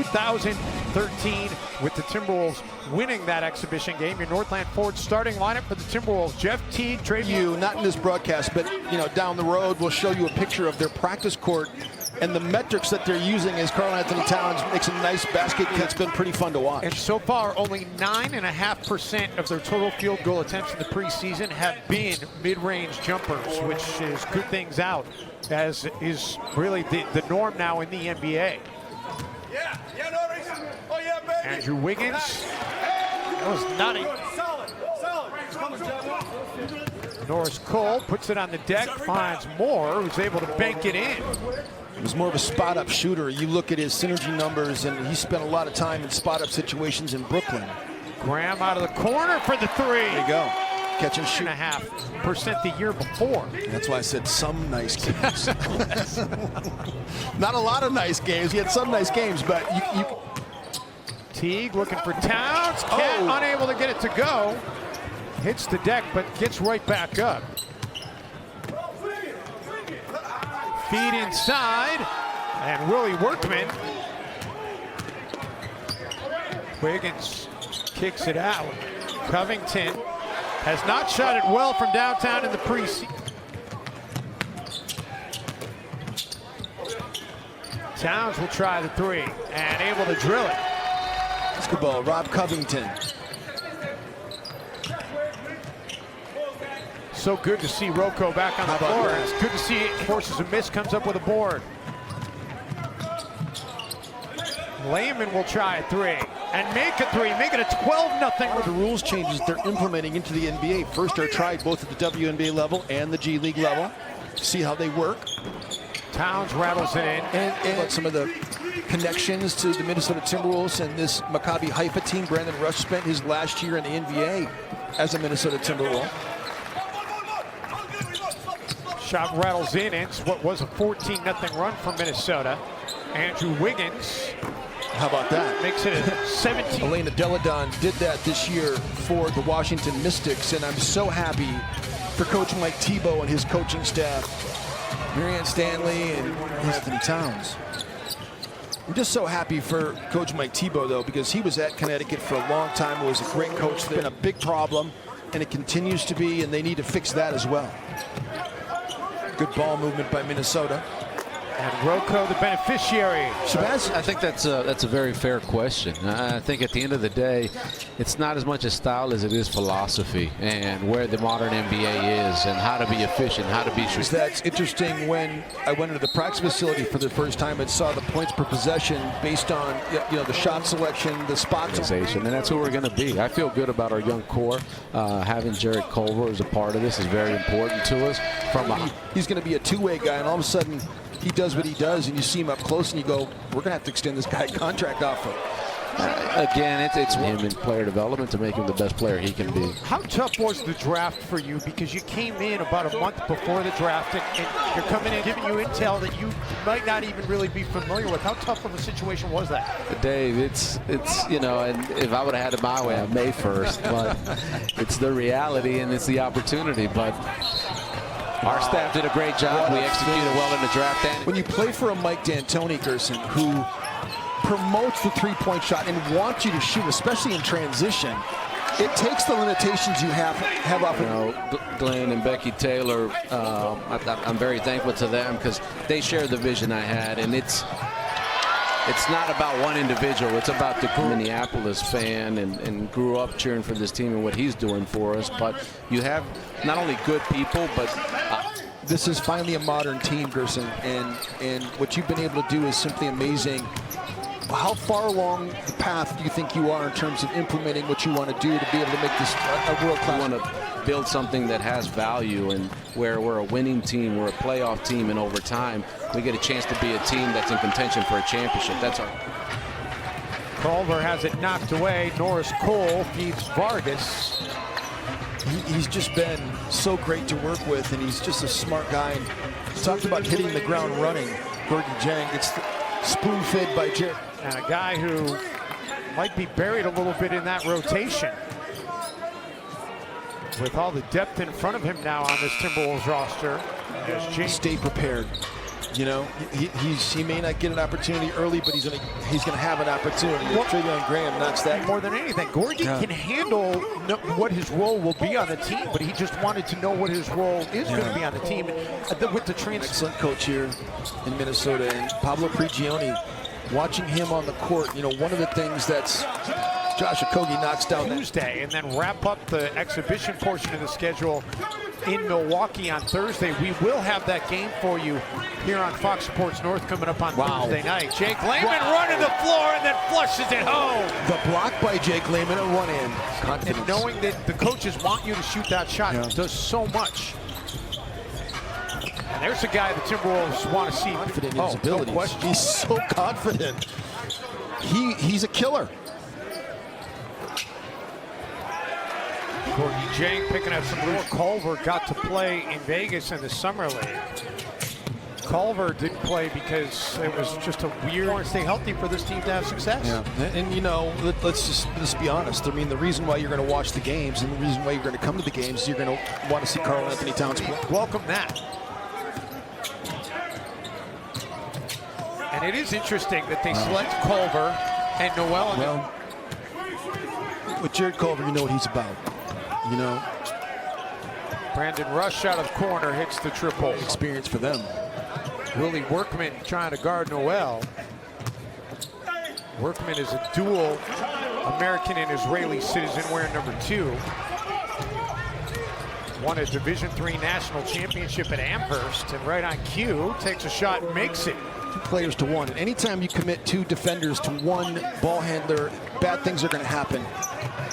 2013 with the Timberwolves winning that exhibition game. Your Northland Ford starting lineup for the Timberwolves: Jeff Teague, Trey. You, not in this broadcast, but down the road, we'll show you a picture of their practice court and the metrics that they're using as Karl Anthony Towns makes a nice basket. It's been pretty fun to watch. And so far, only 9.5% of their total field goal attempts in the preseason have been mid-range jumpers, which is good things out, as is really the norm now in the NBA. Andrew Wiggins. That was not a... Norris Cole puts it on the deck, finds Moore, who's able to bank it in. He was more of a spot-up shooter. You look at his synergy numbers, and he spent a lot of time in spot-up situations in Brooklyn. Graham out of the corner for the three. There you go. Catch and shoot. 2.5% the year before. That's why I said some nice games. Not a lot of nice games. He had some nice games, but you... Teague looking for Towns. Unable to get it to go. Hits the deck, but gets right back up. Feed inside, and Willie Workman. Wiggins kicks it out. Covington has not shot it well from downtown in the preseason. Towns will try the three, and able to drill it. Basketball, Rob Covington. So good to see Rocco back on the floor. It's good to see it. Forces a miss, comes up with a board. Layman will try a three and make a three, make it a 12-0. The rules changes they're implementing into the NBA first are tried both at the WNBA level and the G League level. See how they work. Towns rattles it in. And some of the connections to the Minnesota Timberwolves and this Maccabi Haifa team. Brandon Rush spent his last year in the NBA as a Minnesota Timberwolf. Shot rattles in. It's what was a 14-0 run for Minnesota. Andrew Wiggins. How about that? Makes it a 17. Elena Deladon did that this year for the Washington Mystics, and I'm so happy for Coach Mike Tebow and his coaching staff, Marianne Stanley and Anthony Towns. I'm just so happy for Coach Mike Tebow, though, because he was at Connecticut for a long time. He was a great coach. It's been a big problem, and it continues to be, and they need to fix that as well. Good ball movement by Minnesota. And Rocco, the beneficiary. Shabazz? I think that's a very fair question. I think at the end of the day, it's not as much a style as it is philosophy and where the modern NBA is and how to be efficient, how to be strategic. That's interesting. When I went into the practice facility for the first time and saw the points per possession based on the shot selection, the spots. And that's who we're going to be. I feel good about our young core. Having Jared Culver as a part of this is very important to us. He's going to be a two-way guy, and all of a sudden he does what he does, and you see him up close, and you go, we're going to have to extend this guy contract offer. Again, it's him in player development to make him the best player he can be. How tough was the draft for you? Because you came in about a month before the draft, and you're coming in giving you intel that you might not even really be familiar with. How tough of a situation was that? Dave, it's and if I would have had it my way, I May 1st, but it's the reality and it's the opportunity. But our staff did a great job. We executed well in the draft. And when you play for a Mike D'Antoni, Gerson, who promotes the three-point shot and wants you to shoot, especially in transition, it takes the limitations you have off of. Glenn and Becky Taylor, I'm very thankful to them because they share the vision I had, and it's not about one individual. It's about the Minneapolis fan and grew up cheering for this team and what he's doing for us. But you have not only good people, but this is finally a modern team, Gerson, and what you've been able to do is simply amazing. How far along the path do you think you are in terms of implementing what you want to do to be able to make this a world-class? We want to build something that has value, and where we're a winning team, we're a playoff team, and over time we get a chance to be a team that's in contention for a championship. That's our. Culver has it knocked away. Norris Cole feeds Vargas. He's just been so great to work with, and he's just a smart guy. And talked about hitting the ground running. Gorgie Jang gets spoon-fed by Jared. And a guy who might be buried a little bit in that rotation. With all the depth in front of him now on this Timberwolves roster. Stay prepared. You know, he may not get an opportunity early, but he's gonna have an opportunity. Travion Graham knocks that. More than anything, Gorgie can handle what his role will be on the team, but he just wanted to know what his role is going to be on the team with the transfer. Excellent coach here in Minnesota, and Pablo Prigioni, watching him on the court, you know, one of the things that's Josh Okogie knocks down Tuesday, and then wrap up the exhibition portion of the schedule in Milwaukee on Thursday. We will have that game for you here on Fox Sports North coming up on Thursday night. Jake Layman running the floor and then flushes it home. The block by Jake Layman at one end. Confidence. And knowing that the coaches want you to shoot that shot does so much. And there's a guy the Timberwolves want to see. Confident in his abilities. No question. He's so confident. He's a killer. Courtney Jang picking up some more. Culver got to play in Vegas in the Summer League. Culver didn't play because it was just a weird. Want to stay healthy for this team to have success. Yeah, and you know, let's be honest. I mean, the reason why you're going to watch the games and the reason why you're going to come to the games is you're going to want to see Karl Anthony Towns play. Welcome that. And it is interesting that they select Culver and Noel. Well, with Jared Culver, you know what he's about. You know, Brandon Rush out of the corner hits the triple. Experience for them. Willie Workman trying to guard Noel. Workman is a dual American and Israeli citizen, wearing number 2. Won a Division III national championship at Amherst, and right on cue, takes a shot and makes it. 2 players to 1. And anytime you commit 2 defenders to 1 ball handler, bad things are going to happen.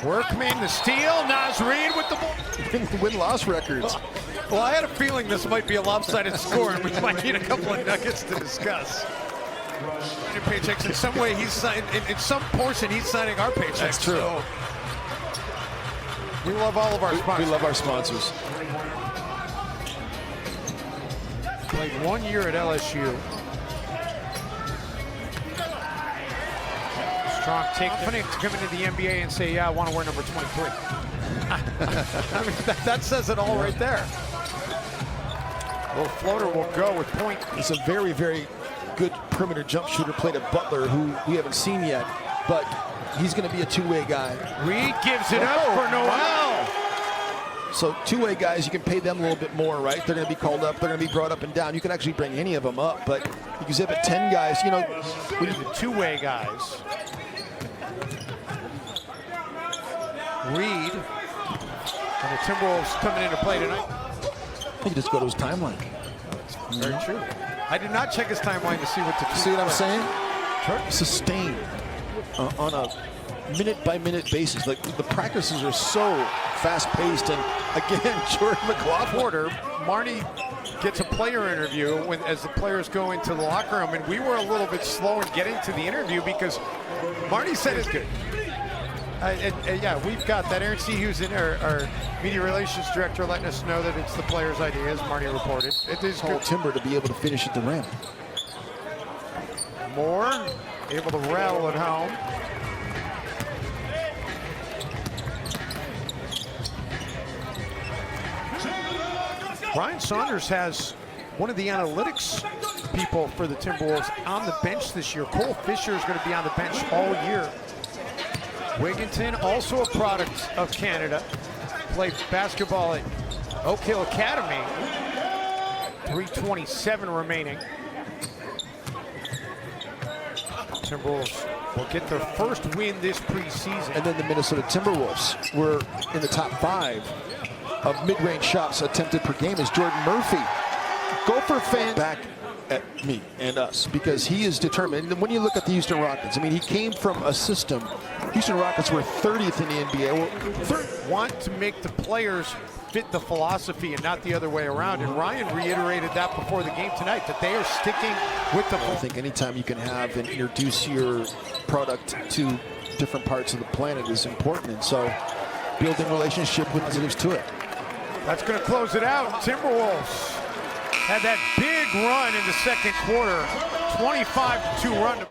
Workman, the steal, Naz Reid with the ball. Win-loss records. Well, I had a feeling this might be a lopsided score, and we might need a couple of nuggets to discuss. Paychecks in some way, he's in some portion, he's signing our paychecks. That's true. So we love all of our sponsors. We love our sponsors. Played 1 year at LSU. Strong take. Funny to come into the NBA and say, yeah, I want to wear number 23. I mean, that says it all right there. Little floater will go with point. He's a very, very good perimeter jump shooter, played at Butler, who we haven't seen yet, but he's going to be a 2-way guy. Reed gives it up for Noel. So 2-way guys, you can pay them a little bit more, right? They're going to be called up. They're going to be brought up and down. You can actually bring any of them up, but you can zip at 10 guys. You know, when you 2-way guys. Reed and the Timberwolves coming into play tonight. You can just go to his timeline. Very true. I did not check his timeline to see what to do. See what I'm saying? Sustain on a minute-by-minute basis. Like, the practices are so fast-paced, and again, Jordan McLaughlin. Marnie gets a player interview as the players go into the locker room, and we were a little bit slow in getting to the interview because Marnie said it's good. Yeah, we've got that. Aaron C. Hughes, our media relations director, letting us know that it's the players' ideas. Marnie reported. It is good. Timber to be able to finish at the rim. Moore able to rattle it home. Brian Saunders has one of the analytics people for the Timberwolves on the bench this year. Cole Fisher is going to be on the bench all year. Wigginton, also a product of Canada, played basketball at Oak Hill Academy. 3:27 remaining. Timberwolves will get their first win this preseason. And then the Minnesota Timberwolves were in the top 5 of mid-range shots attempted per game is Jordan Murphy. Gopher fan back at me and us because he is determined. And when you look at the Houston Rockets, I mean, he came from a system. Houston Rockets were 30th in the NBA. Want to make the players fit the philosophy and not the other way around. And Ryan reiterated that before the game tonight, that they are sticking with the. I think anytime you can have and introduce your product to different parts of the planet is important. And so building relationship with positives to it. That's going to close it out. Timberwolves had that big run in the second quarter, 25-2 run.